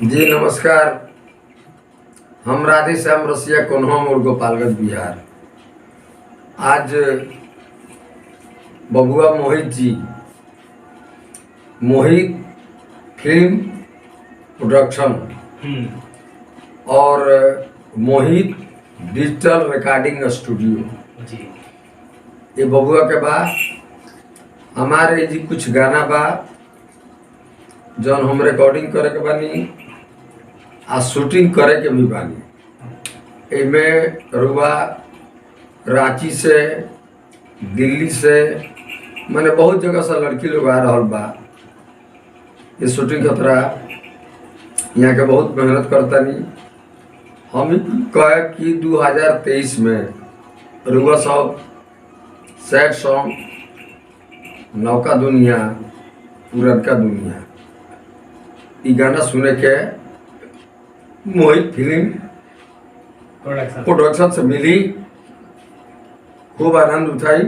जी नमस्कार। हम राधे श्याम रसिया कोन्हम और गोपालगंज बिहार। आज बबुआ मोहित जी, मोहित फिल्म प्रोडक्शन और मोहित डिजिटल रिकॉर्डिंग स्टूडियो जी, ये बबुआ के बाद हमारे जी कुछ गाना बा जौन हम रिकॉर्डिंग करे के बानी आ शूटिंग करे के भी बानी। इनमें रुआ रांची से, दिल्ली से, मैंने बहुत जगह से लड़की लोग आ रहा बा। ये शूटिंग खतरा यहाँ के बहुत मेहनत करता नहीं। हम कहे कि 2023 में रुआ सब सैड सॉन्ग, नौका दुनिया, पुरनका दुनिया, ये गाना सुने के मोहित फिल्म प्रोडक्शन से मिली। खूब आनंद उठाई।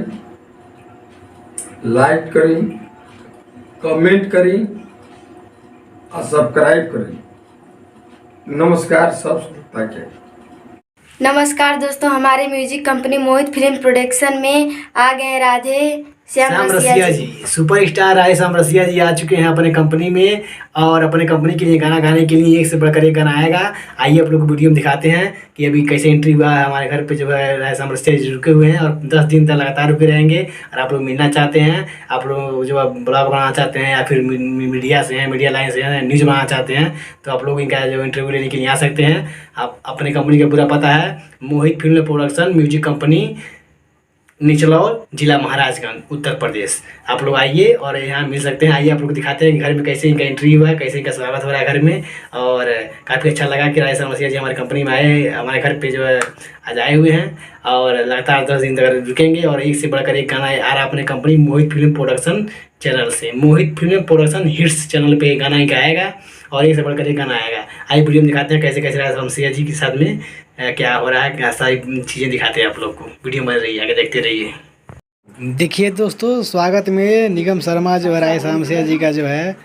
लाइक करी, कमेंट करी और सब्सक्राइब करी। नमस्कार सब श्रोता के। नमस्कार दोस्तों, हमारे म्यूजिक कंपनी मोहित फिल्म प्रोडक्शन में आ गए राधे श्याम रसिया जी। सुपरस्टार राधे श्याम रसिया जी आ चुके हैं अपने कंपनी में और अपने कंपनी के लिए गाना गाने के लिए एक से बढ़कर एक गाना आएगा। आइए आप लोग को वीडियो में दिखाते हैं कि अभी कैसे एंट्री हुआ है। हमारे घर पे जो है राधे श्याम रसिया जी रुके हुए हैं और 10 दिन तक लगातार रुके रहेंगे। और आप लोग मिलना चाहते हैं, आप लोग जो ब्लॉग बनाना चाहते हैं या फिर मीडिया से हैं, मीडिया लाइन से हैं, न्यूज़ बनाना चाहते हैं, तो आप लोग इनका जो इंटरव्यू लेने के लिए आ सकते हैं। आप अपने कंपनी का पूरा पता है, Mohit film production music company, Nichlaul, जिला महाराजगंज, उत्तर प्रदेश। आप लोग आइए और यहाँ मिल सकते हैं। आइए आप लोग दिखाते हैं घर में कैसे इनका एंट्री हुआ है, कैसे इनका स्वागत हो रहा है घर में। और काफ़ी अच्छा लगा कि राधे श्याम रसिया जी हमारी कंपनी में आए, हमारे घर पे जो है आज आए हुए हैं और लगातार 10 दिन तक रुकेंगे। और एक से बढ़कर एक गाना आ रहा है अपने कंपनी मोहित फिल्म प्रोडक्शन चैनल से। मोहित फिल्म प्रोडक्शन हिट्स चैनल पे गाना इनका आएगा और एक से बढ़कर एक गाना आएगा। आइए वीडियो में दिखाते हैं कैसे कैसे राधे श्याम रसिया जी के साथ में क्या हो रहा है, क्या सारी चीज़ें दिखाते हैं आप लोग को। वीडियो बन रही है, आगे देखते रहिए। देखिए दोस्तों, स्वागत में निगम शर्मा जो है राधे श्याम रसिया जी का जो है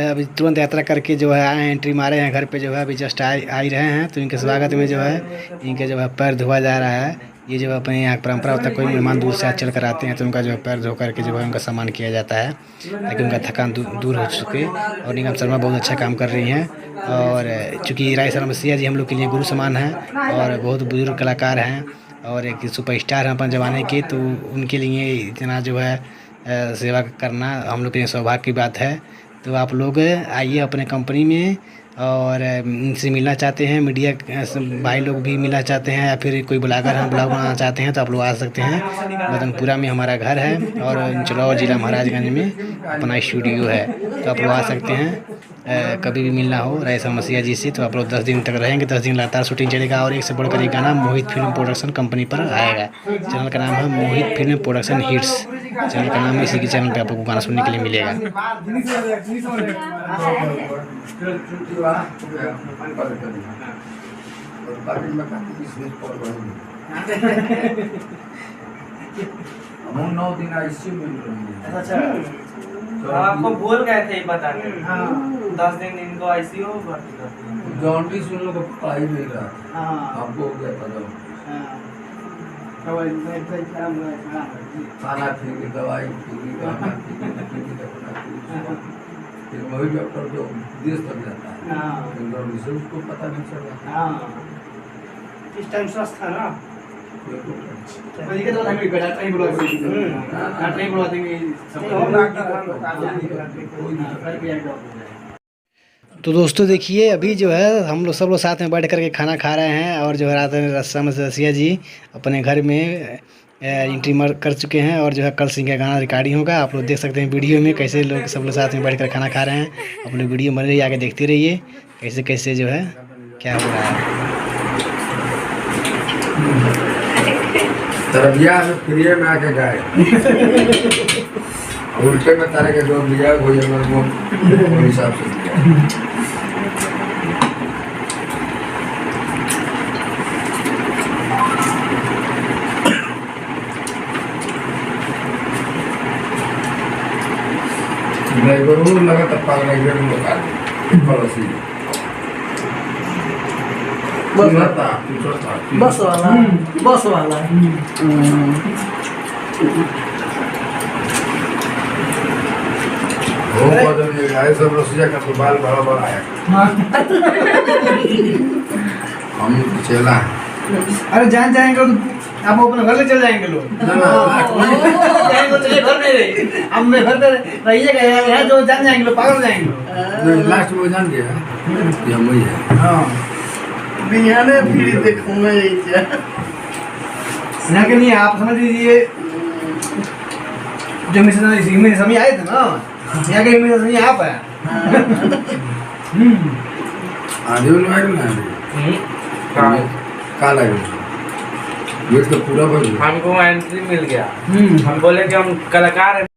अभी तुरंत यात्रा करके जो है आए, एंट्री मारे हैं घर पे जो है अभी जस्ट आ ही रहे हैं। तो इनके स्वागत में जो है इनके जो है पैर धोआ जा रहा है। ये जो अपने यहाँ परंपरा होता है, कोई मेहमान दूर से चल कर आते हैं तो उनका जो है पैर धो करके जो है उनका सम्मान किया जाता है ताकि उनका थकान दूर हो चुके। और निगम शर्मा बहुत अच्छा काम कर रही हैं। और चूँकि राधे श्याम रसिया जी हम लोग के लिए गुरु समान हैं और बहुत बुजुर्ग कलाकार हैं और एक सुपरस्टार हैं अपन ज़माने के, तो उनके लिए इतना जो है सेवा करना हम लोग के लिए सौभाग्य की बात है। तो आप लोग आइए अपने कंपनी में और इनसे मिलना चाहते हैं, मीडिया भाई लोग भी मिलना चाहते हैं या फिर कोई ब्लॉगर हैं, ब्लॉग बनाना चाहते हैं तो आप लोग आ सकते हैं। मदनपुरा में हमारा घर है और निचलौल जिला महाराजगंज में अपना स्टूडियो है, तो आप लोग आ सकते हैं। कभी भी मिलना हो राधे श्याम रसिया जी से तो आप लोग 10 दिन तक रहेंगे। 10 दिन लगातार शूटिंग चलेगा और एक से बढ़कर एक गाना मोहित फिल्म प्रोडक्शन कंपनी पर आएगा। चैनल का नाम है Mohit film production hits, channel का नाम है। इसी के चैनल पे आप लोग को गाना सुनने के लिए मिलेगा। हम 9 दिन आईसीयू में रहेंगे। आपको बोल गए थे बताने। हाँ, 10 दिन इनको आईसीयू भर्ती करते हैं। जॉन्डिस उन लोग को पढ़ाई नहीं रहा। हाँ, आपको हो गया था जब खाना ठीक, दवाई ठीक, गाना ठीक, फिर वही डॉक्टर जो देश तक जाता है जॉन्डिस उसको पता नहीं चला। इस टाइम स्वस्थ था ना। तो दोस्तों देखिए, अभी जो है हम लोग सब लोग साथ में बैठ करके खाना खा रहे हैं और जो है राधे श्याम रसिया जी अपने घर में एंट्री कर चुके हैं और जो है कल सिंह का गाना रिकॉर्डिंग होगा। आप लोग देख सकते हैं वीडियो में कैसे लोग सब लोग साथ में बैठ कर खाना खा रहे हैं। अपनी वीडियो बन रही है, आगे देखते रहिए कैसे कैसे जो है क्या हो रहा है। तरबिया में फ्री में आके गाए उल्टे में तारे के जो लिया वही वो हिसाब से दिया। ड्राइवर लगा तब पागल ड्राइवर में लगा पड़ोसी बस वाला बस वाला वो बदल गया है सब रसिया का तो बाल बड़ा बड़ा है हम चला अरे जान जाएंगे तो आप अपने घर ले चल जाएंगे लोग जाएंगे तो चले घर में रहे अब मैं घर में रहिएगा यहाँ जो जान जाएंगे लोग पागल हो जाएंगे लोग लास्ट में जान गया ये हम ही है हाँ बिहाने फिर देखूंगा ये क्या यहाँ के नहीं आप समझ लीजिए जो मिशन समय आए थे ना यहाँ के मिशन समय आप है आधे में आए ना काला गेट तो पूरा बन गया हमको एंट्री मिल गया हम बोले कि हम कलाकार हैं